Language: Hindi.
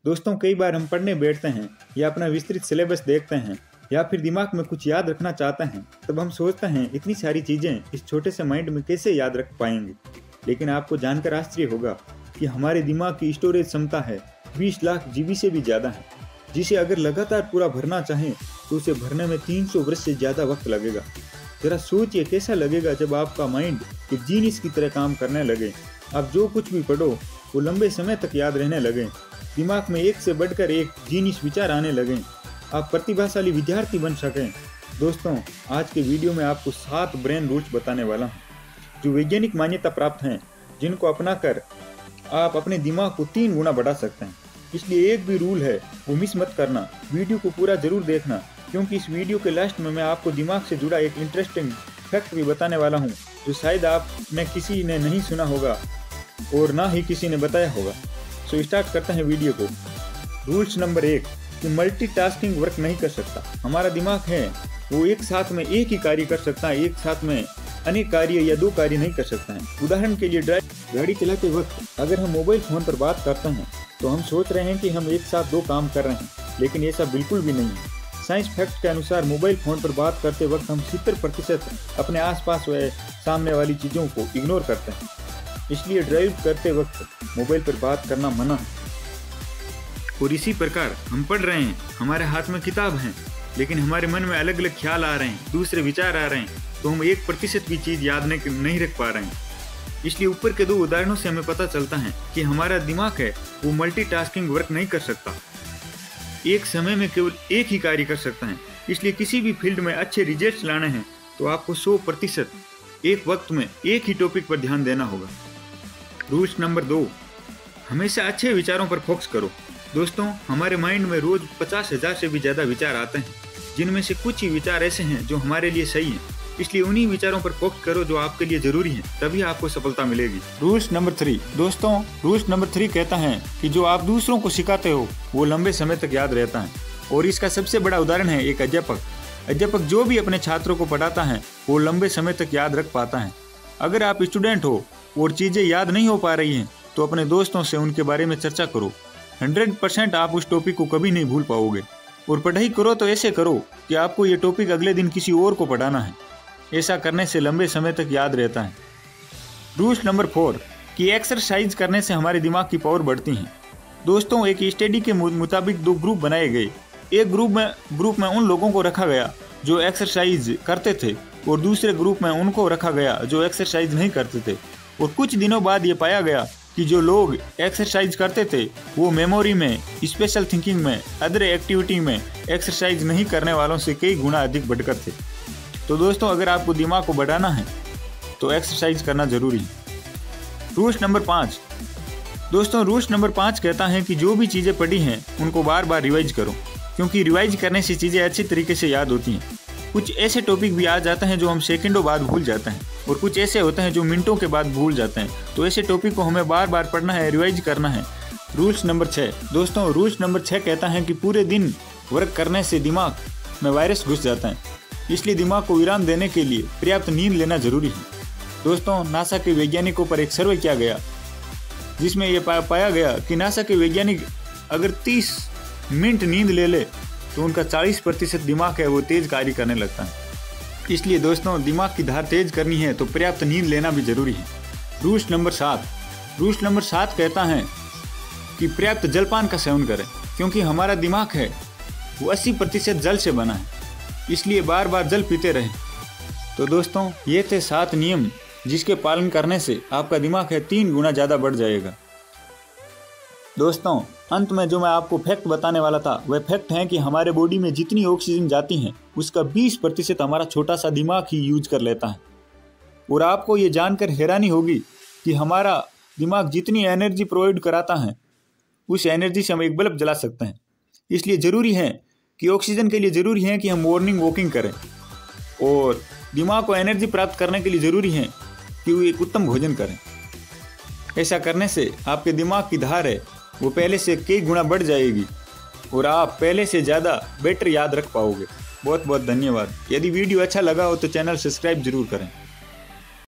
दोस्तों, कई बार हम पढ़ने बैठते हैं या अपना विस्तृत सिलेबस देखते हैं या फिर दिमाग में कुछ याद रखना चाहते हैं, तब हम सोचते हैं इतनी सारी चीज़ें इस छोटे से माइंड में कैसे याद रख पाएंगे। लेकिन आपको जानकर आश्चर्य होगा कि हमारे दिमाग की स्टोरेज क्षमता है 20 लाख GB से भी ज़्यादा है, जिसे अगर लगातार पूरा भरना चाहें तो उसे भरने में 300 वर्ष से ज़्यादा वक्त लगेगा। जरा सोचिए कैसा लगेगा जब आपका माइंड एक जीनियस की तरह काम करने लगे। आप जो कुछ भी पढ़ो वो लंबे समय तक याद रहने लगे, दिमाग में एक से बढ़कर एक जीनियस विचार आने लगे, आप प्रतिभाशाली विद्यार्थी बन सकें। दोस्तों, आज के वीडियो में आपको 7 ब्रेन रूल्स बताने वाला हूँ जो वैज्ञानिक मान्यता प्राप्त हैं, जिनको अपनाकर आप अपने दिमाग को 3 गुना बढ़ा सकते हैं। इसलिए एक भी रूल है वो मिस मत करना, वीडियो को पूरा जरूर देखना, क्योंकि इस वीडियो के लास्ट में मैं आपको दिमाग से जुड़ा एक इंटरेस्टिंग फैक्ट भी बताने वाला हूँ जो शायद आपने किसी ने नहीं सुना होगा और ना ही किसी ने बताया होगा। सो स्टार्ट करते हैं वीडियो को। रूल्स नंबर 1 कि मल्टीटास्किंग वर्क नहीं कर सकता। हमारा दिमाग है वो एक साथ में एक ही कार्य कर सकता है, एक साथ में अनेक कार्य या 2 कार्य नहीं कर सकता है। उदाहरण के लिए गाड़ी चलाते वक्त अगर हम मोबाइल फोन पर बात करते हैं तो हम सोच रहे हैं कि हम एक साथ 2 काम कर रहे हैं, लेकिन ऐसा बिल्कुल भी नहीं है। साइंस फैक्ट के अनुसार मोबाइल फ़ोन पर बात करते वक्त हम 70% अपने आसपास व सामने वाली चीज़ों को इग्नोर करते हैं। इसलिए ड्राइव करते वक्त मोबाइल पर बात करना मना है। और इसी प्रकार हम पढ़ रहे हैं, हमारे हाथ में किताब है, लेकिन हमारे मन में अलग अलग ख्याल आ रहे हैं, दूसरे विचार आ रहे हैं, तो हम 1% भी चीज़ याद नहीं रख पा रहे हैं। इसलिए ऊपर के 2 उदाहरणों से हमें पता चलता है कि हमारा दिमाग है वो मल्टीटास्किंग वर्क नहीं कर सकता, एक समय में केवल एक ही कार्य कर सकता है। इसलिए किसी भी फील्ड में अच्छे रिजल्ट्स लाने हैं तो आपको 100% एक वक्त में एक ही टॉपिक पर ध्यान देना होगा। रूल्स नंबर 2 हमेशा अच्छे विचारों पर फोकस करो। दोस्तों, हमारे माइंड में रोज 50,000 से भी ज़्यादा विचार आते हैं, जिनमें से कुछ ही विचार ऐसे हैं जो हमारे लिए सही हैं। इसलिए उन्हीं विचारों पर फोकस करो जो आपके लिए जरूरी है, तभी आपको सफलता मिलेगी। रूल्स नंबर 3 दोस्तों, रूल्स नंबर 3 कहता है कि जो आप दूसरों को सिखाते हो वो लंबे समय तक याद रहता है। और इसका सबसे बड़ा उदाहरण है एक अध्यापक जो भी अपने छात्रों को पढ़ाता है वो लंबे समय तक याद रख पाता है। अगर आप स्टूडेंट हो और चीज़ें याद नहीं हो पा रही हैं तो अपने दोस्तों से उनके बारे में चर्चा करो। 100% आप उस टॉपिक को कभी नहीं भूल पाओगे। और पढ़ाई करो तो ऐसे करो कि आपको ये टॉपिक अगले दिन किसी और को पढ़ाना है। ऐसा करने से लंबे समय तक याद रहता है। रूल्स नंबर 4 कि एक्सरसाइज करने से हमारे दिमाग की पावर बढ़ती है। दोस्तों, एक स्टडी के मुताबिक 2 ग्रुप बनाए गए। एक ग्रुप में उन लोगों को रखा गया जो एक्सरसाइज करते थे और दूसरे ग्रुप में उनको रखा गया जो एक्सरसाइज नहीं करते थे। और कुछ दिनों बाद ये पाया गया कि जो लोग एक्सरसाइज करते थे वो मेमोरी में, स्पेशल थिंकिंग में, अदर एक्टिविटी में एक्सरसाइज नहीं करने वालों से कई गुना अधिक बढ़कर थे। तो दोस्तों, अगर आपको दिमाग को बढ़ाना है तो एक्सरसाइज करना जरूरी है। रूल्स नंबर 5 दोस्तों, रूल्स नंबर 5 कहता है कि जो भी चीज़ें पढ़ी हैं उनको बार बार रिवाइज करो, क्योंकि रिवाइज करने से चीज़ें अच्छी तरीके से याद होती हैं। कुछ ऐसे टॉपिक भी आ जाते हैं जो हम सेकंडों बाद भूल जाते हैं और कुछ ऐसे होते हैं जो मिनटों के बाद भूल जाते हैं। तो ऐसे टॉपिक को हमें बार बार पढ़ना है, रिवाइज करना है। रूल्स नंबर 6 दोस्तों, रूल्स नंबर 6 कहता है कि पूरे दिन वर्क करने से दिमाग में वायरस घुस जाता है, इसलिए दिमाग को विराम देने के लिए पर्याप्त नींद लेना जरूरी है। दोस्तों, नासा के वैज्ञानिकों पर एक सर्वे किया गया जिसमें यह पाया गया कि नासा के वैज्ञानिक अगर 30 मिनट नींद ले तो उनका 40% दिमाग है वो तेज कार्य करने लगता है। इसलिए दोस्तों, दिमाग की धार तेज करनी है तो पर्याप्त नींद लेना भी जरूरी है। रूल्स नंबर 7 कहता है कि पर्याप्त जलपान का सेवन करें, क्योंकि हमारा दिमाग है वो 80% जल से बना है, इसलिए बार बार जल पीते रहें। तो दोस्तों, ये थे 7 नियम जिसके पालन करने से आपका दिमाग है 3 गुना ज़्यादा बढ़ जाएगा। दोस्तों, अंत में जो मैं आपको फैक्ट बताने वाला था वह फैक्ट है कि हमारे बॉडी में जितनी ऑक्सीजन जाती है उसका 20% हमारा छोटा सा दिमाग ही यूज कर लेता है। और आपको ये जानकर हैरानी होगी कि हमारा दिमाग जितनी एनर्जी प्रोवाइड कराता है उस एनर्जी से हम एक बल्ब जला सकते हैं। इसलिए ज़रूरी है कि ऑक्सीजन के लिए ज़रूरी है कि हम मॉर्निंग वॉकिंग करें, और दिमाग को एनर्जी प्राप्त करने के लिए ज़रूरी है कि वो एक उत्तम भोजन करें। ऐसा करने से आपके दिमाग की धार है वो पहले से कई गुना बढ़ जाएगी और आप पहले से ज़्यादा बेटर याद रख पाओगे। बहुत बहुत धन्यवाद। यदि वीडियो अच्छा लगा हो तो चैनल सब्सक्राइब जरूर करें।